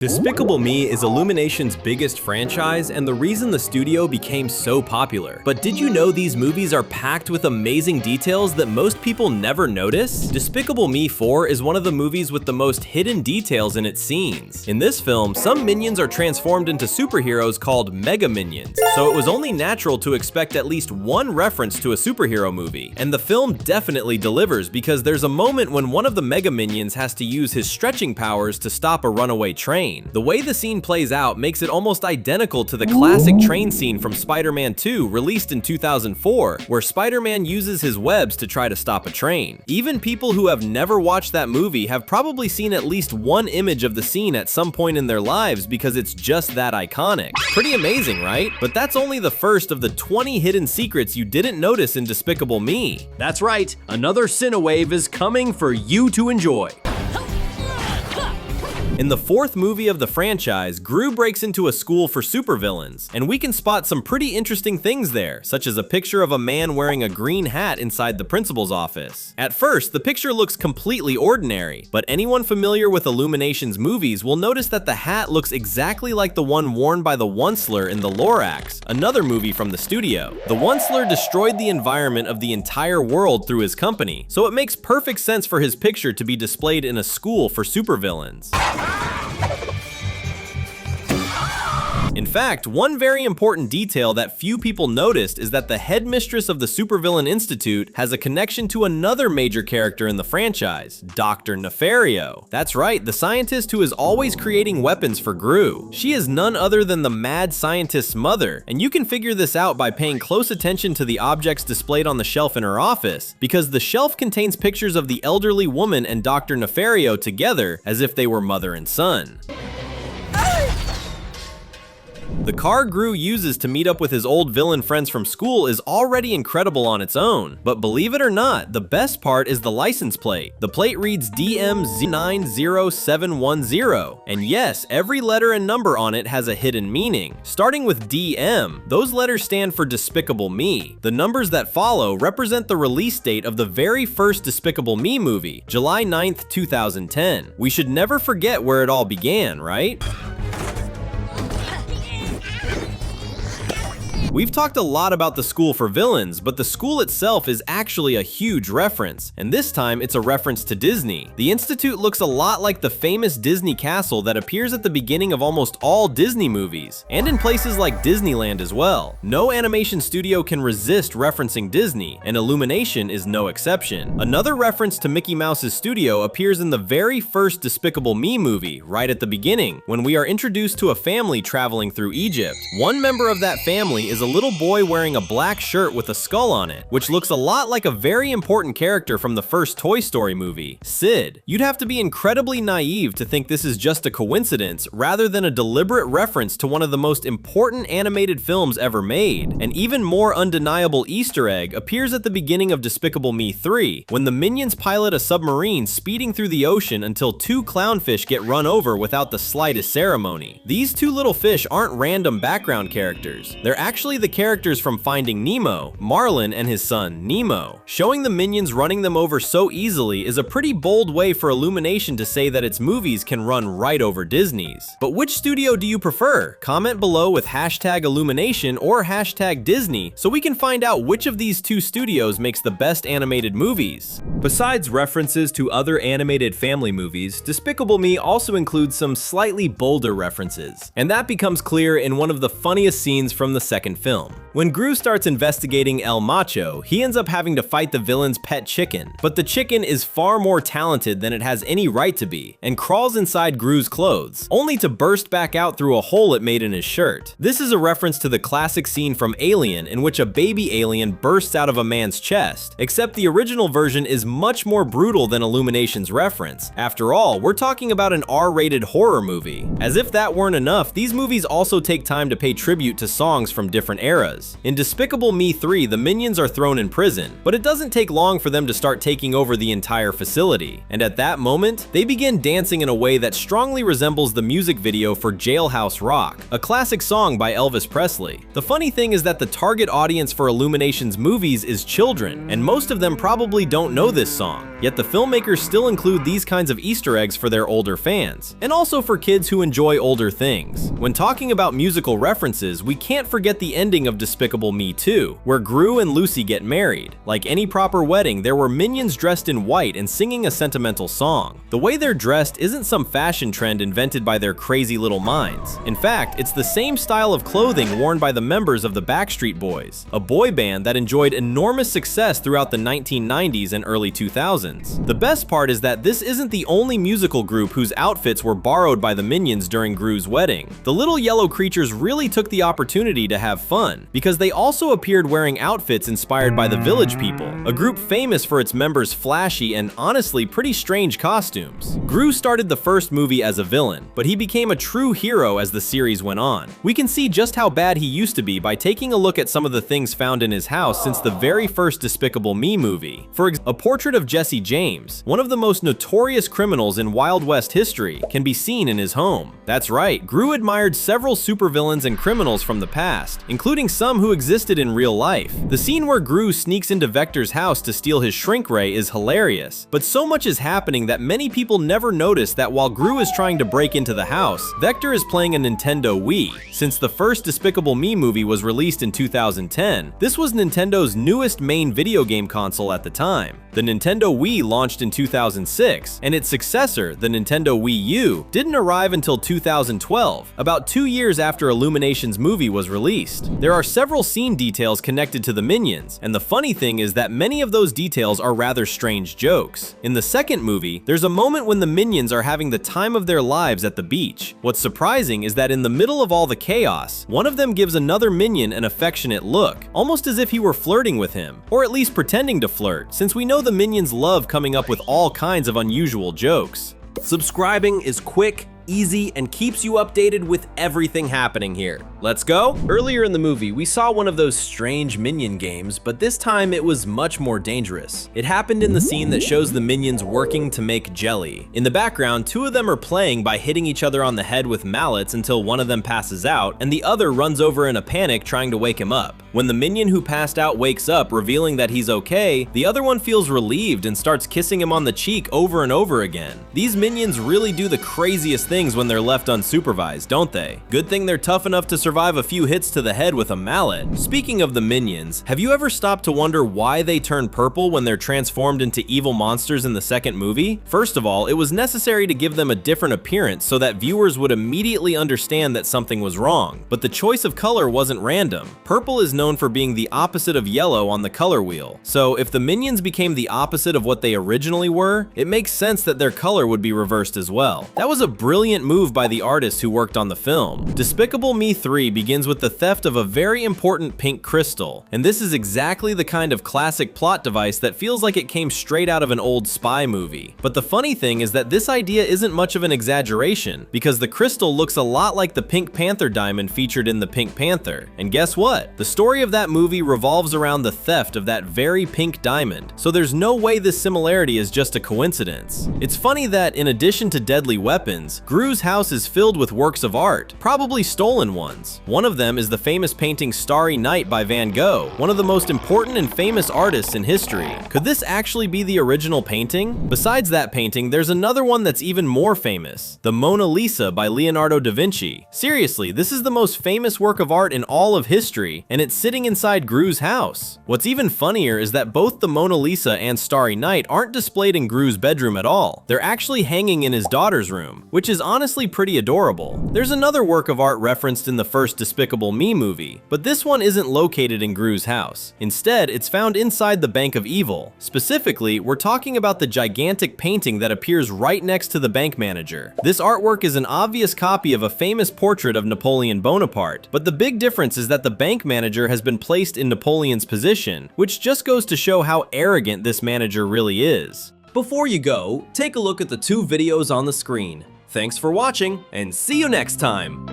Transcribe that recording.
Despicable Me is Illumination's biggest franchise and the reason the studio became so popular. But did you know these movies are packed with amazing details that most people never notice? Despicable Me 4 is one of the movies with the most hidden details in its scenes. In this film, some minions are transformed into superheroes called Mega Minions, so it was only natural to expect at least one reference to a superhero movie. And the film definitely delivers because there's a moment when one of the Mega Minions has to use his stretching powers to stop a runaway train. The way the scene plays out makes it almost identical to the classic train scene from Spider-Man 2, released in 2004, where Spider-Man uses his webs to try to stop a train. Even people who have never watched that movie have probably seen at least one image of the scene at some point in their lives because it's just that iconic. Pretty amazing, right? But that's only the first of the 20 hidden secrets you didn't notice in Despicable Me. That's right, another Cinewave is coming for you to enjoy. In the fourth movie of the franchise, Gru breaks into a school for supervillains, and we can spot some pretty interesting things there, such as a picture of a man wearing a green hat inside the principal's office. At first, the picture looks completely ordinary, but anyone familiar with Illumination's movies will notice that the hat looks exactly like the one worn by the Onceler in The Lorax, another movie from the studio. The Onceler destroyed the environment of the entire world through his company, so it makes perfect sense for his picture to be displayed in a school for supervillains. In fact, one very important detail that few people noticed is that the headmistress of the Supervillain Institute has a connection to another major character in the franchise, Dr. Nefario. That's right, the scientist who is always creating weapons for Gru. She is none other than the mad scientist's mother, and you can figure this out by paying close attention to the objects displayed on the shelf in her office, because the shelf contains pictures of the elderly woman and Dr. Nefario together as if they were mother and son. The car Gru uses to meet up with his old villain friends from school is already incredible on its own, but believe it or not, the best part is the license plate. The plate reads DM90710, and yes, every letter and number on it has a hidden meaning. Starting with DM, those letters stand for Despicable Me. The numbers that follow represent the release date of the very first Despicable Me movie, July 9th, 2010. We should never forget where it all began, right? We've talked a lot about the school for villains, but the school itself is actually a huge reference, and this time it's a reference to Disney. The Institute looks a lot like the famous Disney castle that appears at the beginning of almost all Disney movies, and in places like Disneyland as well. No animation studio can resist referencing Disney, and Illumination is no exception. Another reference to Mickey Mouse's studio appears in the very first Despicable Me movie, right at the beginning, when we are introduced to a family traveling through Egypt. One member of that family is a little boy wearing a black shirt with a skull on it, which looks a lot like a very important character from the first Toy Story movie, Sid. You'd have to be incredibly naive to think this is just a coincidence rather than a deliberate reference to one of the most important animated films ever made. An even more undeniable Easter egg appears at the beginning of Despicable Me 3, when the minions pilot a submarine speeding through the ocean until two clownfish get run over without the slightest ceremony. These two little fish aren't random background characters. They're actually the characters from Finding Nemo, Marlin and his son, Nemo. Showing the minions running them over so easily is a pretty bold way for Illumination to say that its movies can run right over Disney's. But which studio do you prefer? Comment below with hashtag Illumination or hashtag Disney so we can find out which of these two studios makes the best animated movies. Besides references to other animated family movies, Despicable Me also includes some slightly bolder references, and that becomes clear in one of the funniest scenes from the second film. When Gru starts investigating El Macho, he ends up having to fight the villain's pet chicken, but the chicken is far more talented than it has any right to be, and crawls inside Gru's clothes, only to burst back out through a hole it made in his shirt. This is a reference to the classic scene from Alien in which a baby alien bursts out of a man's chest, except the original version is much more brutal than Illumination's reference. After all, we're talking about an R-rated horror movie. As if that weren't enough, these movies also take time to pay tribute to songs from different different eras. In Despicable Me 3, the Minions are thrown in prison, but it doesn't take long for them to start taking over the entire facility. And at that moment, they begin dancing in a way that strongly resembles the music video for Jailhouse Rock, a classic song by Elvis Presley. The funny thing is that the target audience for Illumination's movies is children, and most of them probably don't know this song. Yet the filmmakers still include these kinds of Easter eggs for their older fans, and also for kids who enjoy older things. When talking about musical references, we can't forget the ending of Despicable Me 2, where Gru and Lucy get married. Like any proper wedding, there were minions dressed in white and singing a sentimental song. The way they're dressed isn't some fashion trend invented by their crazy little minds. In fact, it's the same style of clothing worn by the members of the Backstreet Boys, a boy band that enjoyed enormous success throughout the 1990s and early 2000s. The best part is that this isn't the only musical group whose outfits were borrowed by the Minions during Gru's wedding. The little yellow creatures really took the opportunity to have fun, because they also appeared wearing outfits inspired by the Village People, a group famous for its members' flashy and honestly pretty strange costumes. Gru started the first movie as a villain, but he became a true hero as the series went on. We can see just how bad he used to be by taking a look at some of the things found in his house since the very first Despicable Me movie. For example, a portrait of Jesse James, one of the most notorious criminals in Wild West history, can be seen in his home. That's right, Gru admired several supervillains and criminals from the past, including some who existed in real life. The scene where Gru sneaks into Vector's house to steal his shrink ray is hilarious, but so much is happening that many people never notice that while Gru is trying to break into the house, Vector is playing a Nintendo Wii. Since the first Despicable Me movie was released in 2010, this was Nintendo's newest main video game console at the time. The Nintendo Wii launched in 2006, and its successor, the Nintendo Wii U, didn't arrive until 2012, about 2 years after Illumination's movie was released. There are several scene details connected to the Minions, and the funny thing is that many of those details are rather strange jokes. In the second movie, there's a moment when the Minions are having the time of their lives at the beach. What's surprising is that in the middle of all the chaos, one of them gives another Minion an affectionate look, almost as if he were flirting with him, or at least pretending to flirt, since we know the Minions love coming up with all kinds of unusual jokes. Subscribing is quick, easy, and keeps you updated with everything happening here. Let's go! Earlier in the movie, we saw one of those strange Minion games, but this time it was much more dangerous. It happened in the scene that shows the Minions working to make jelly. In the background, two of them are playing by hitting each other on the head with mallets until one of them passes out, and the other runs over in a panic trying to wake him up. When the Minion who passed out wakes up, revealing that he's okay, the other one feels relieved and starts kissing him on the cheek over and over again. These Minions really do the craziest things when they're left unsupervised, don't they? Good thing they're tough enough to survive a few hits to the head with a mallet. Speaking of the Minions, have you ever stopped to wonder why they turn purple when they're transformed into evil monsters in the second movie? First of all, it was necessary to give them a different appearance so that viewers would immediately understand that something was wrong. But the choice of color wasn't random. Purple is known for being the opposite of yellow on the color wheel. So if the Minions became the opposite of what they originally were, it makes sense that their color would be reversed as well. That was a brilliant move by the artists who worked on the film. Despicable Me 3 begins with the theft of a very important pink crystal, and this is exactly the kind of classic plot device that feels like it came straight out of an old spy movie. But the funny thing is that this idea isn't much of an exaggeration, because the crystal looks a lot like the Pink Panther diamond featured in the Pink Panther. And guess what? The story of that movie revolves around the theft of that very pink diamond, so there's no way this similarity is just a coincidence. It's funny that, in addition to deadly weapons, Gru's house is filled with works of art, probably stolen ones. One of them is the famous painting Starry Night by Van Gogh, one of the most important and famous artists in history. Could this actually be the original painting? Besides that painting, there's another one that's even more famous, the Mona Lisa by Leonardo da Vinci. Seriously, this is the most famous work of art in all of history, and it's sitting inside Gru's house. What's even funnier is that both the Mona Lisa and Starry Night aren't displayed in Gru's bedroom at all. They're actually hanging in his daughter's room, which is honestly pretty adorable. There's another work of art referenced in the first Despicable Me movie, but this one isn't located in Gru's house. Instead, it's found inside the Bank of Evil. Specifically, we're talking about the gigantic painting that appears right next to the bank manager. This artwork is an obvious copy of a famous portrait of Napoleon Bonaparte, but the big difference is that the bank manager has been placed in Napoleon's position, which just goes to show how arrogant this manager really is. Before you go, take a look at the two videos on the screen. Thanks for watching, and see you next time!